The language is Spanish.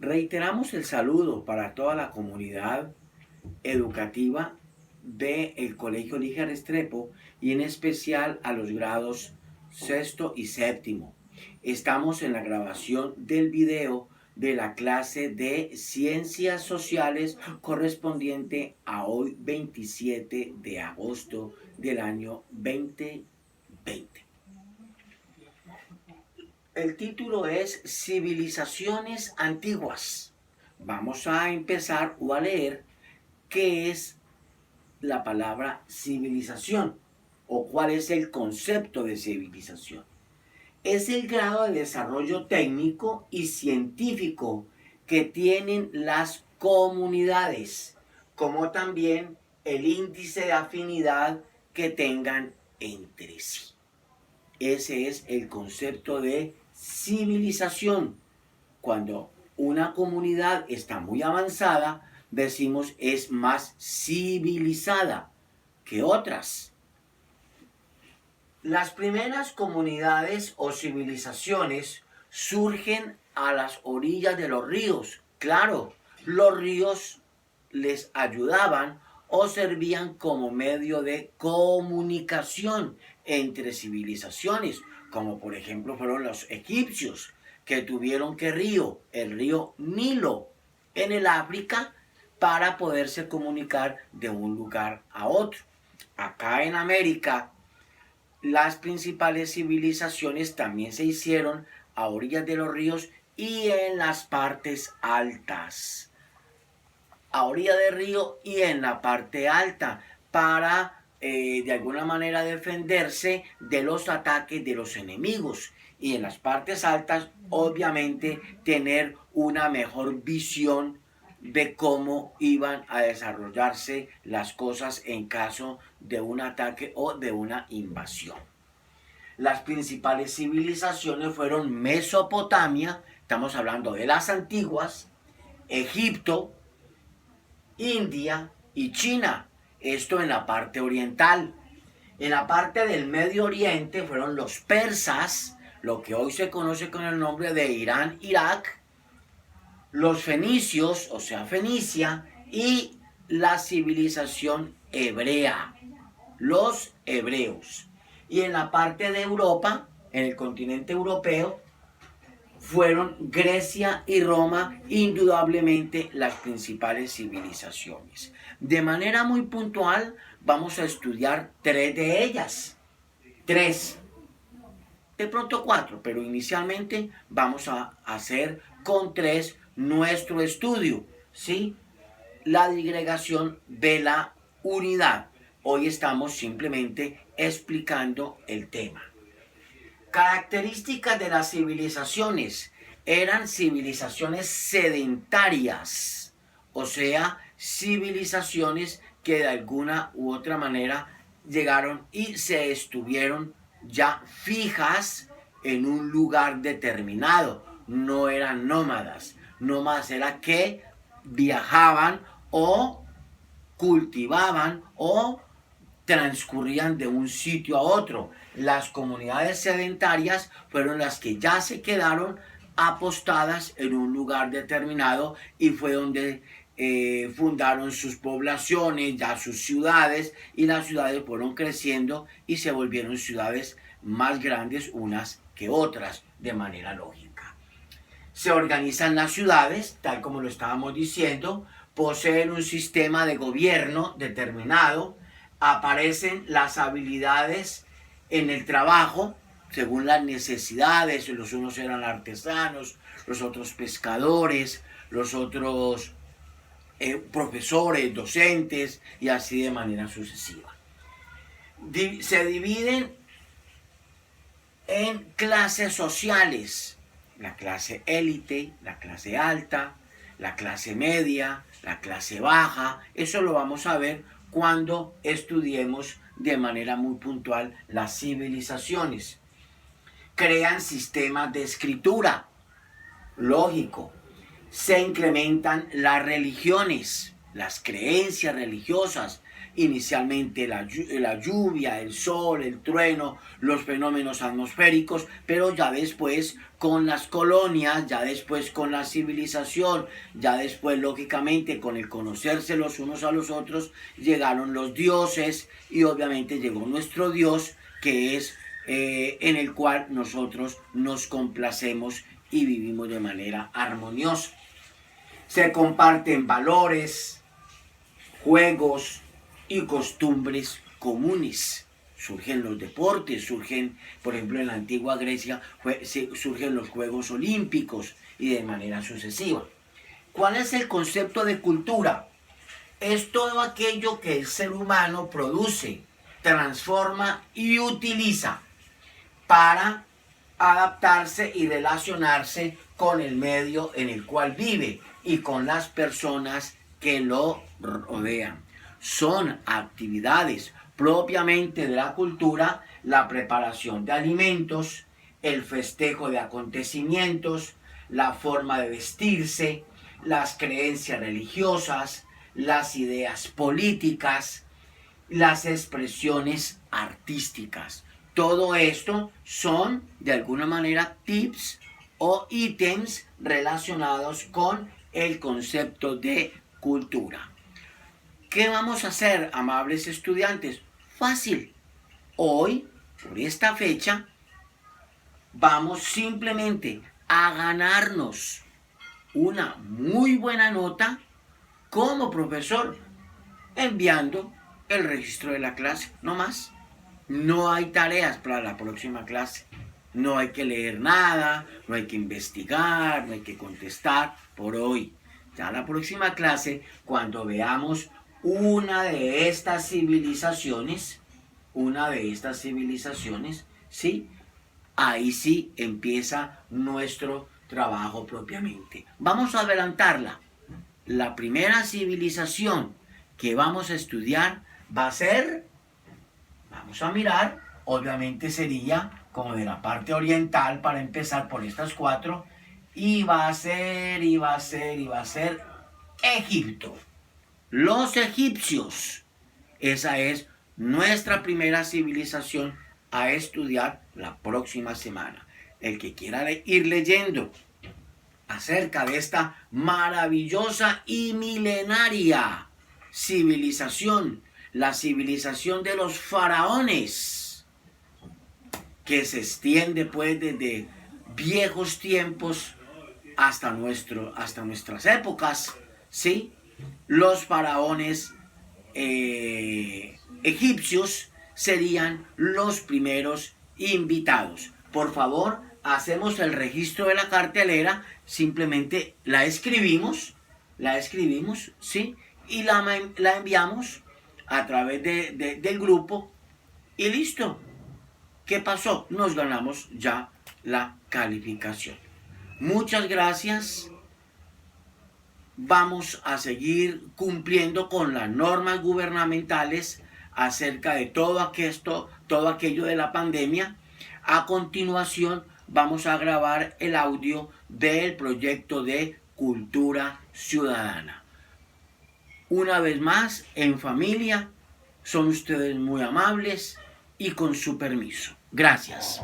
Reiteramos el saludo para toda la comunidad educativa del Colegio Ligia Restrepo y en especial a los grados sexto y séptimo. Estamos en la grabación del video de la clase de Ciencias Sociales correspondiente a hoy 27 de agosto del año 2020. El título es Civilizaciones Antiguas. Vamos a empezar o a leer qué es la palabra civilización o cuál es el concepto de civilización. Es el grado de desarrollo técnico y científico que tienen las comunidades, como también el índice de afinidad que tengan entre sí. Ese es el concepto de civilización. Cuando una comunidad está muy avanzada, decimos es más civilizada que otras. Las primeras comunidades o civilizaciones surgen a las orillas de los ríos. Claro, los ríos les ayudaban o servían como medio de comunicación entre civilizaciones, como por ejemplo fueron los egipcios, que tuvieron el río Nilo en el África para poderse comunicar de un lugar a otro. Acá en América, las principales civilizaciones también se hicieron a orillas de los ríos y en las partes altas. A orilla del río y en la parte alta para de alguna manera defenderse de los ataques de los enemigos y en las partes altas obviamente tener una mejor visión de cómo iban a desarrollarse las cosas en caso de un ataque o de una invasión. Las principales civilizaciones fueron Mesopotamia, estamos hablando de las antiguas, Egipto, India y China, esto en la parte oriental. En la parte del Medio Oriente fueron los persas, lo que hoy se conoce con el nombre de Irán, Irak, los fenicios, o sea, Fenicia, y la civilización hebrea, los hebreos. Y en la parte de Europa, en el continente europeo, fueron Grecia y Roma indudablemente las principales civilizaciones. De manera muy puntual vamos a estudiar 3 de ellas. 3. De pronto 4, pero inicialmente vamos a hacer con 3 nuestro estudio, ¿sí? La digregación de la unidad. Hoy estamos simplemente explicando el tema. Características de las civilizaciones. Eran civilizaciones sedentarias, o sea, civilizaciones que de alguna u otra manera llegaron y se estuvieron ya fijas en un lugar determinado. No eran nómadas. Nómadas era que viajaban o cultivaban o transcurrían de un sitio a otro. Las comunidades sedentarias fueron las que ya se quedaron apostadas en un lugar determinado y fue donde fundaron sus poblaciones, ya sus ciudades, y las ciudades fueron creciendo y se volvieron ciudades más grandes unas que otras de manera lógica. Se organizan las ciudades, tal como lo estábamos diciendo, poseen un sistema de gobierno determinado, aparecen las habilidades en el trabajo según las necesidades. Los unos eran artesanos, los otros pescadores, los otros profesores, docentes y así de manera sucesiva. Se dividen en clases sociales: la clase élite, la clase alta, la clase media, la clase baja. Eso lo vamos a ver cuando estudiemos de manera muy puntual las civilizaciones. Crean sistemas de escritura, lógico. Se incrementan las religiones, las creencias religiosas, inicialmente la lluvia, el sol, el trueno, los fenómenos atmosféricos, pero ya después con las colonias, ya después con la civilización, ya después lógicamente con el conocerse los unos a los otros, llegaron los dioses y obviamente llegó nuestro Dios, que es en el cual nosotros nos complacemos y vivimos de manera armoniosa. Se comparten valores, juegos y costumbres comunes. Surgen los deportes, surgen, por ejemplo, en la antigua Grecia, surgen los Juegos Olímpicos y de manera sucesiva. ¿Cuál es el concepto de cultura? Es todo aquello que el ser humano produce, transforma y utiliza para adaptarse y relacionarse con el medio en el cual vive y con las personas que lo rodean. Son actividades propiamente de la cultura, la preparación de alimentos, el festejo de acontecimientos, la forma de vestirse, las creencias religiosas, las ideas políticas, las expresiones artísticas. Todo esto son, de alguna manera, tips o ítems relacionados con el concepto de cultura. ¿Qué vamos a hacer, amables estudiantes? Fácil. Hoy, por esta fecha, vamos simplemente a ganarnos una muy buena nota como profesor, enviando el registro de la clase, no más. No hay tareas para la próxima clase. No hay que leer nada, no hay que investigar, no hay que contestar por hoy. Ya la próxima clase, cuando veamos una de estas civilizaciones, ¿sí? Ahí sí empieza nuestro trabajo propiamente. Vamos a adelantarla. La primera civilización que vamos a estudiar va a ser, vamos a mirar, obviamente sería como de la parte oriental para empezar por estas cuatro, y va a ser Egipto. Los egipcios. Esa es nuestra primera civilización a estudiar la próxima semana. El que quiera ir leyendo acerca de esta maravillosa y milenaria civilización, la civilización de los faraones, que se extiende pues desde viejos tiempos hasta nuestras épocas, ¿sí? Los faraones egipcios serían los primeros invitados. Por favor, hacemos el registro de la cartelera, simplemente la escribimos, ¿sí? Y la enviamos a través del grupo y listo. ¿Qué pasó? Nos ganamos ya la calificación. Muchas gracias. Vamos a seguir cumpliendo con las normas gubernamentales acerca de todo aquello de la pandemia. A continuación vamos a grabar el audio del proyecto de Cultura Ciudadana. Una vez más, en familia, son ustedes muy amables y con su permiso. Gracias.